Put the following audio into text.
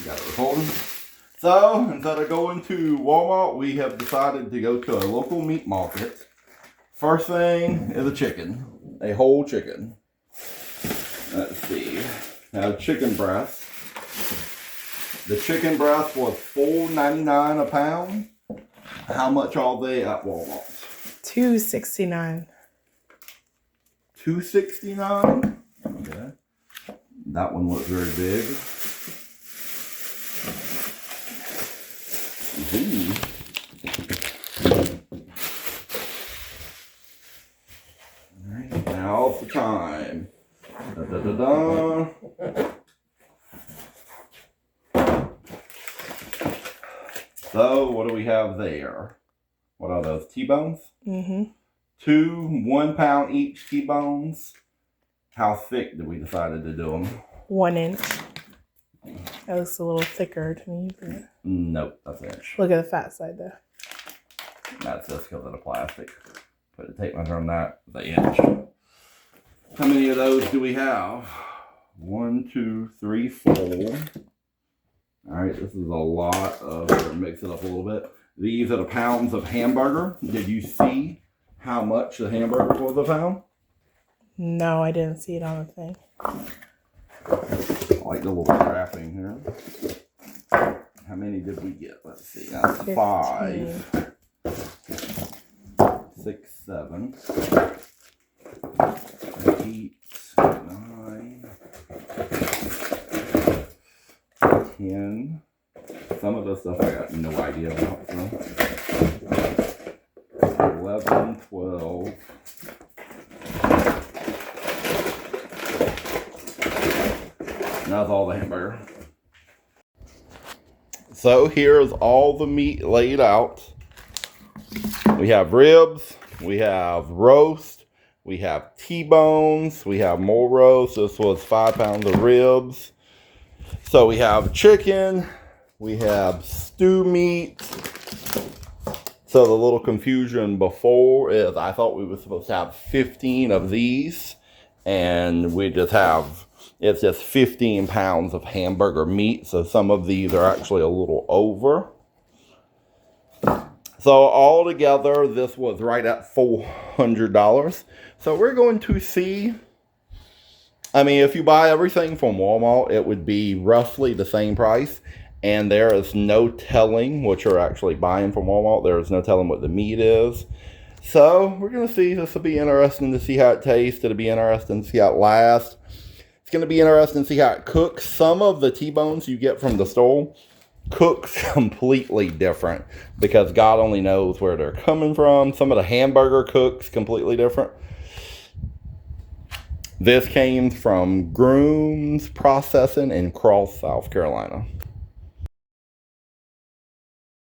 Got it recording. So, instead of going to Walmart, we have decided to go to a local meat market. First thing is a chicken. A whole chicken. Let's see. Now, chicken breast. The chicken breast was $4.99 a pound. How much are they at Walmart? $2.69. $2.69? Okay. That one looks very big. Ooh. Alright, now's the time. Da, da, da, da. So, what do we have there? What are those? T-bones? Mm-hmm. 2 1 pound each T-bones. How thick did we decide to do them? 1 inch. That looks a little thicker to me. But Nope, that's an inch. look at the fat side though. That's just because of the plastic. Put a tape measure on that, the inch. How many of those do we have? 1, 2, 3, 4. Alright, this is a lot of, mix it up a little bit. These are the pounds of hamburger. Did you see how much the hamburger was a pound? No, I didn't see it on the thing. I like the little wrapping here. How many did we get? Let's see. That's 15. 5, 6, 7, 8, 9, 10. Some of the stuff I got no idea about. So. 11, 12. That's all the hamburger. So here's all the meat laid out. We have ribs, we have roast, we have T-bones, we have more roast. This was 5 pounds of ribs. So we have chicken, we have stew meat. So the little confusion before is I thought we were supposed to have 15 of these, and we just have, it's just 15 pounds of hamburger meat. So some of these are actually a little over. So all together, this was right at $400. So we're going to see, I mean, if you buy everything from Walmart, it would be roughly the same price. And there is no telling what you're actually buying from Walmart. There is no telling what the meat is. So we're going to see. This will be interesting to see how it tastes. It'll be interesting to see how it lasts. It's going to be interesting to see how it cooks. Some of the T-bones you get from the store cooks completely different because God only knows where they're coming from. Some of the hamburger cooks completely different. This came from Grooms Processing in Cross, South Carolina.